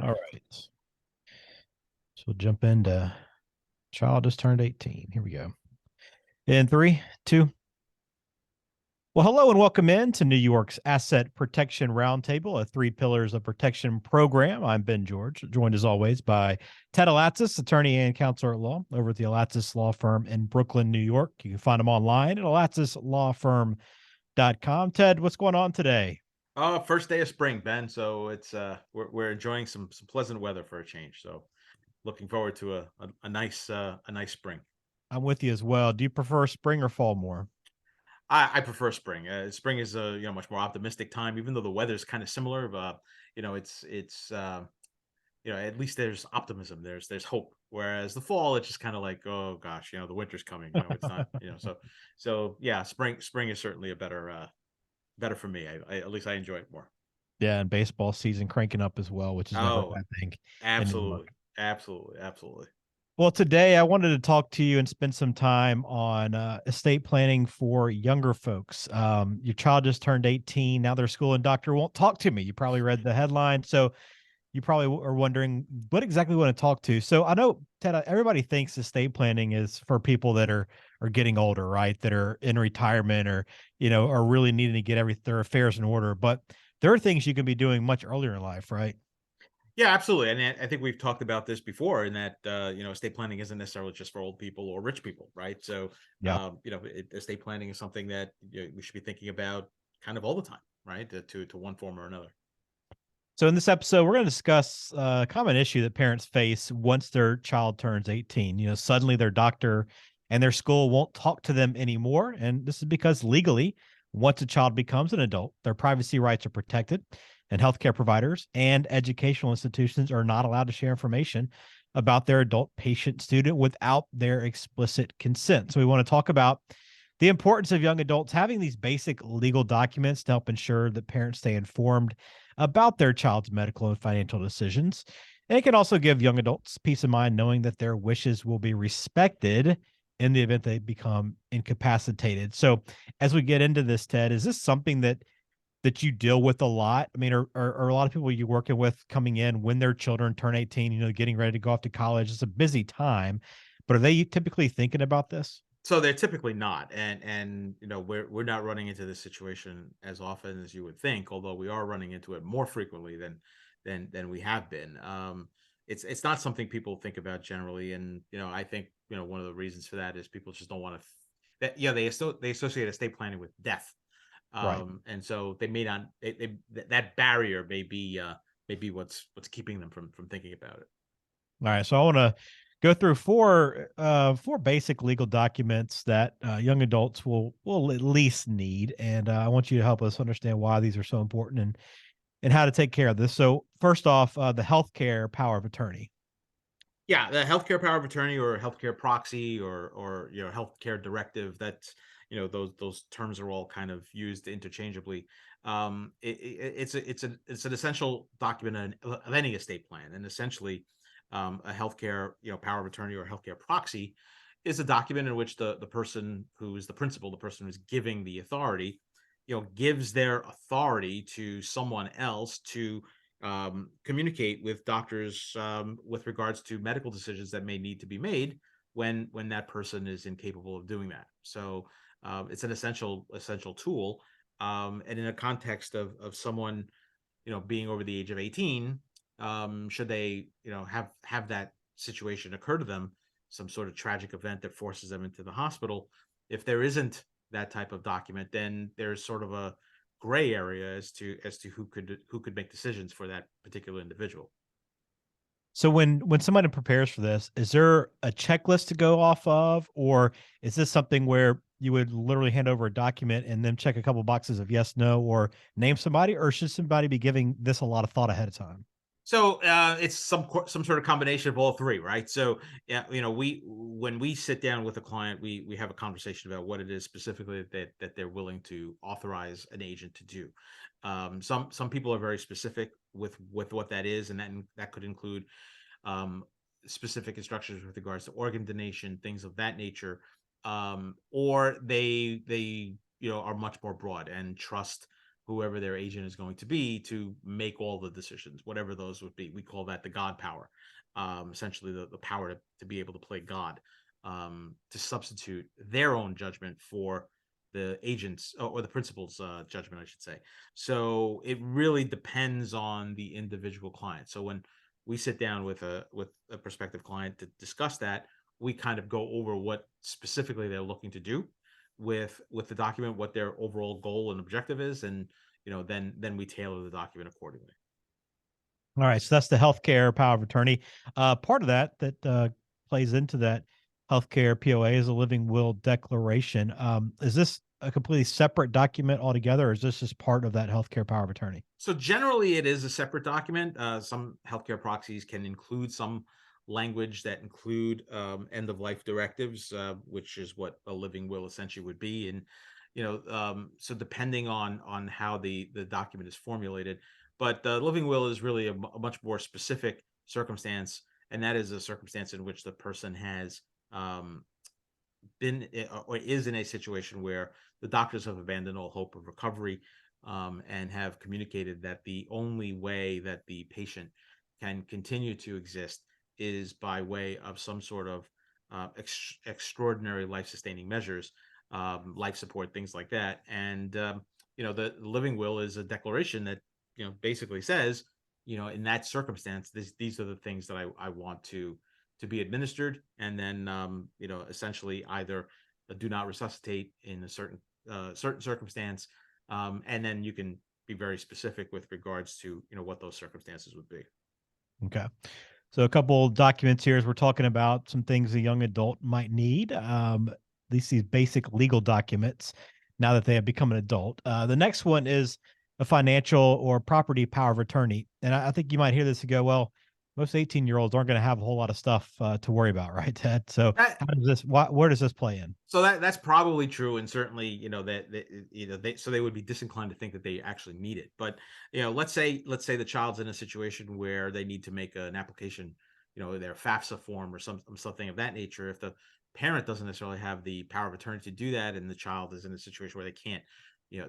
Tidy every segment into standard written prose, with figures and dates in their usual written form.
All right. So we'll jump into child just turned 18. Here we go. In three, two. Well, hello and welcome in to New York's Asset Protection Roundtable, a three pillars of protection program. I'm Ben George, joined as always by Ted Alatsis, attorney and counselor at law over at the Alatsis Law Firm in Brooklyn, New York. You can find him online at alatzislawfirm.com. Ted, what's going on today? First day of spring, Ben. So it's we're enjoying some pleasant weather for a change. So looking forward to a nice spring. I'm with you as well. Do you prefer spring or fall more? I prefer spring. Spring is a much more optimistic time, even though the weather is kind of similar. It's at least there's optimism. There's hope. Whereas the fall, it's just kind of like, oh gosh, the winter's coming. It's not. So yeah, spring is certainly a better for me. At least I enjoy it more. Yeah, and baseball season cranking up as well, which is never a Oh, bad thing in New York. absolutely, absolutely, absolutely. Well, today I wanted to talk to you and spend some time on estate planning for younger folks. Your child just turned 18. Now their school and doctor won't talk to me. You probably read the headline. So you probably are wondering what exactly we want to talk to. So I know, Ted, everybody thinks estate planning is for people that are getting older, right? That are in retirement or, are really needing to get their affairs in order. But there are things you can be doing much earlier in life, right? Yeah, absolutely. And I think we've talked about this before in that, estate planning isn't necessarily just for old people or rich people, right? So, Yeah. estate planning is something that we should be thinking about kind of all the time, right? To one form or another. So in this episode, we're going to discuss a common issue that parents face once their child turns 18. Suddenly their doctor and their school won't talk to them anymore. And this is because legally, once a child becomes an adult, their privacy rights are protected, and healthcare providers and educational institutions are not allowed to share information about their adult patient student without their explicit consent. So we want to talk about the importance of young adults having these basic legal documents to help ensure that parents stay informed about their child's medical and financial decisions. And it can also give young adults peace of mind knowing that their wishes will be respected in the event they become incapacitated. So, as we get into this, Ted, is this something that you deal with a lot? I mean, are a lot of people you're working with coming in when their children turn 18, getting ready to go off to college? It's a busy time, but are they typically thinking about this? So they're typically not, and we're not running into this situation as often as you would think, although we are running into it more frequently than we have been. It's not something people think about generally, and I think one of the reasons for that is people just don't want to. They associate estate planning with death, Right. and so they may not. That barrier may be what's keeping them from thinking about it. All right, so I want to go through four basic legal documents that young adults will at least need, and I want you to help us understand why these are so important and how to take care of this. So first off, the healthcare power of attorney. Yeah, the healthcare power of attorney or healthcare proxy or healthcare directive. That's those terms are all kind of used interchangeably. It's an essential document of any estate plan, and essentially, a healthcare power of attorney or healthcare proxy is a document in which the person who is the principal, the person who's giving the authority, gives their authority to someone else to communicate with doctors with regards to medical decisions that may need to be made when that person is incapable of doing that. So it's an essential tool. And in a context of someone being over the age of 18, should they have that situation occur to them, some sort of tragic event that forces them into the hospital, if there isn't that type of document, then there's sort of a gray area as to who could make decisions for that particular individual. So when somebody prepares for this, is there a checklist to go off of, or is this something where you would literally hand over a document and then check a couple boxes of yes, no, or name somebody, or should somebody be giving this a lot of thought ahead of time? So it's some sort of combination of all three, right? So yeah, we when we sit down with a client, we have a conversation about what it is specifically that they're willing to authorize an agent to do. Some people are very specific with what that is, and that could include um, specific instructions with regards to organ donation, things of that nature, or they are much more broad and trust whoever their agent is going to be to make all the decisions, whatever those would be. We call that the God power, essentially the power to be able to play God, to substitute their own judgment for the agent's or the principal's judgment, I should say. So it really depends on the individual client. So when we sit down with a prospective client to discuss that, we kind of go over what specifically they're looking to do with the document, what their overall goal and objective is, and then we tailor the document accordingly. All right, so that's the healthcare power of attorney. Part of that plays into that healthcare POA is a living will declaration. Is this a completely separate document altogether, or is this just part of that healthcare power of attorney? So generally, it is a separate document. Some healthcare proxies can include some language that include end of life directives, which is what a living will essentially would be. And so depending on how the document is formulated, but the living will is really a much more specific circumstance, and that is a circumstance in which the person has um, or is in a situation where the doctors have abandoned all hope of recovery, and have communicated that the only way that the patient can continue to exist is by way of some sort of extraordinary life sustaining measures, life support, things like that. And the living will is a declaration that basically says, in that circumstance, these are the things that I want to be administered, and then essentially either do not resuscitate in a certain circumstance, and then you can be very specific with regards to what those circumstances would be. Okay. So a couple documents here as we're talking about some things a young adult might need. At least these basic legal documents now that they have become an adult. The next one is a financial or property power of attorney. And I think you might hear this and go, well, most 18-year-olds aren't going to have a whole lot of stuff to worry about, right, Ted? So That how does this, where does this play in? So that's probably true, and certainly that they would be disinclined to think that they actually need it. But let's say the child's in a situation where they need to make an application, their FAFSA form or something of that nature. If the parent doesn't necessarily have the power of attorney to do that, and the child is in a situation where they can't,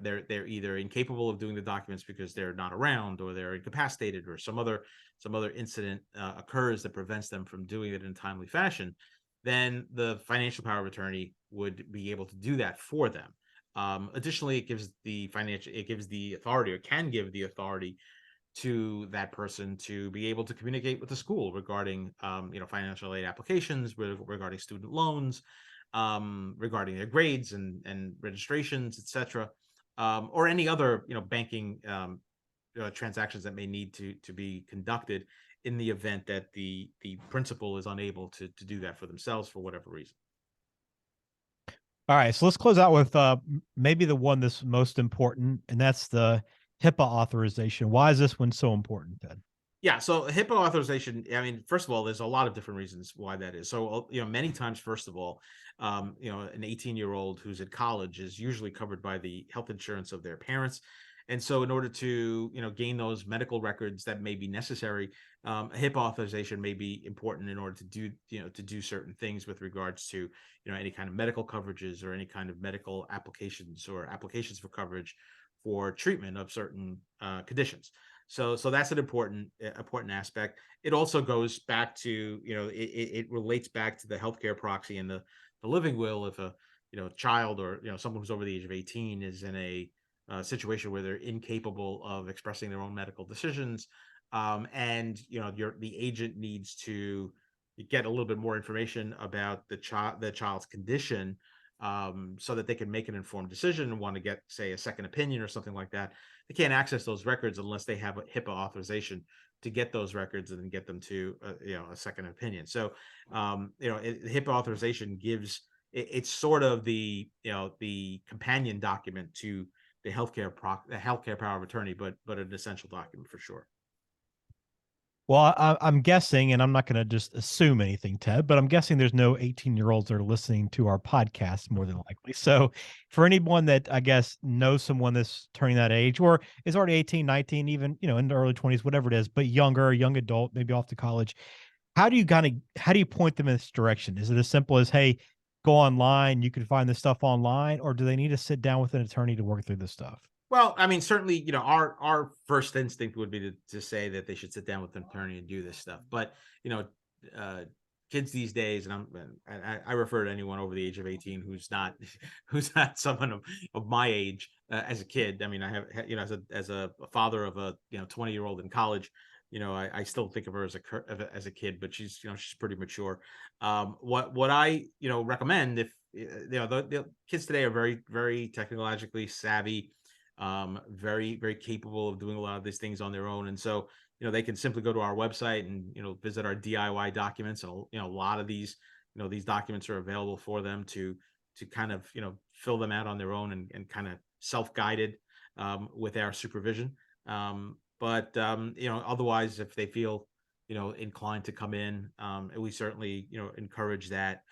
they're either incapable of doing the documents because they're not around, or they're incapacitated, or some other incident occurs that prevents them from doing it in a timely fashion, then the financial power of attorney would be able to do that for them. Additionally, it gives the authority, or can give the authority to that person to be able to communicate with the school regarding, financial aid applications, regarding student loans, regarding their grades and registrations, etc., or any other, banking transactions that may need to be conducted in the event that the principal is unable to do that for themselves for whatever reason. All right. So let's close out with maybe the one that's most important, and that's the HIPAA authorization. Why is this one so important, Ted? Yeah, so HIPAA authorization, I mean, first of all, there's a lot of different reasons why that is. So, many times, first of all, an 18-year-old who's at college is usually covered by the health insurance of their parents. And so in order to, gain those medical records that may be necessary, a HIPAA authorization may be important in order to do certain things with regards to, any kind of medical coverages, or any kind of medical applications, or applications for coverage for treatment of certain conditions. So that's an important aspect. It also goes back to, it relates back to the healthcare proxy and the living will. If a child, or someone who's over the age of 18 is in a situation where they're incapable of expressing their own medical decisions, and the agent needs to get a little bit more information about the child's condition, so that they can make an informed decision and want to get, say, a second opinion or something like that. They can't access those records unless they have a HIPAA authorization to get those records and then get them to a second opinion. So HIPAA authorization it's sort of the companion document to the healthcare power of attorney, but an essential document for sure. Well, I'm guessing, and I'm not going to just assume anything, Ted, but I'm guessing there's no 18-year-olds that are listening to our podcast more than likely. So for anyone that I guess knows someone that's turning that age, or is already 18, 19, even, in the early 20s, whatever it is, but younger, young adult, maybe off to college, how do you point them in this direction? Is it as simple as, hey, go online, you can find this stuff online, or do they need to sit down with an attorney to work through this stuff? Well, I mean, certainly, our first instinct would be to say that they should sit down with an attorney and do this stuff. But you know, uh, kids these days, and I refer to anyone over the age of 18 who's not who's not someone of my age as a kid. I mean, I have as a father of a 20-year-old in college. I still think of her as a kid, but she's pretty mature. What I recommend, if the kids today are very very technologically savvy, very very capable of doing a lot of these things on their own, and so they can simply go to our website and visit our DIY documents, and a lot of these documents are available for them to kind of fill them out on their own, and kind of self-guided with our supervision. But otherwise, if they feel inclined to come in, and we certainly encourage that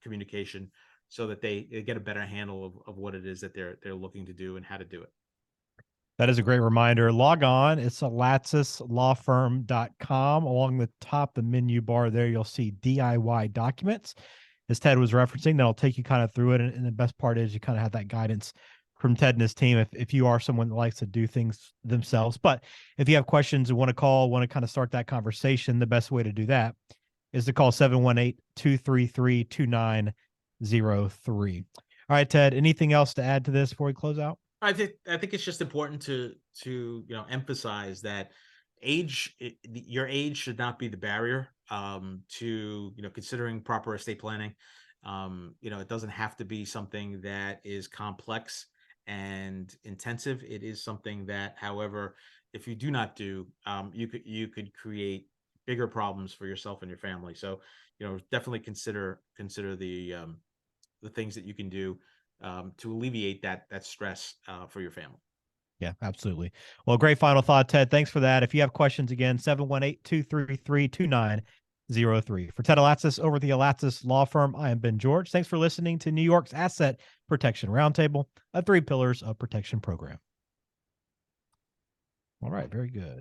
communication, so that they get a better handle of what it is that they're looking to do and how to do it. That is a great reminder. Log on. It's latticelawfirm.com. Along the top, the menu bar there, you'll see DIY documents, as Ted was referencing. That'll take you kind of through it. And the best part is you kind of have that guidance from Ted and his team if you are someone that likes to do things themselves. But if you have questions and want to call, want to kind of start that conversation, the best way to do that is to call 718-233-2903. All right, Ted, anything else to add to this before we close out? I think it's just important to emphasize that your age should not be the barrier to considering proper estate planning. It doesn't have to be something that is complex and intensive. It is something that, however, if you do not do, you could create bigger problems for yourself and your family. So definitely consider the things that you can do to alleviate that stress for your family. Yeah, absolutely. Well, great final thought, Ted. Thanks for that. If you have questions, again, 718-233-2903. For Ted Alatsis over at the Alatsis Law Firm, I am Ben George. Thanks for listening to New York's Asset Protection Roundtable, a 3 Pillars of Protection program. All right, very good.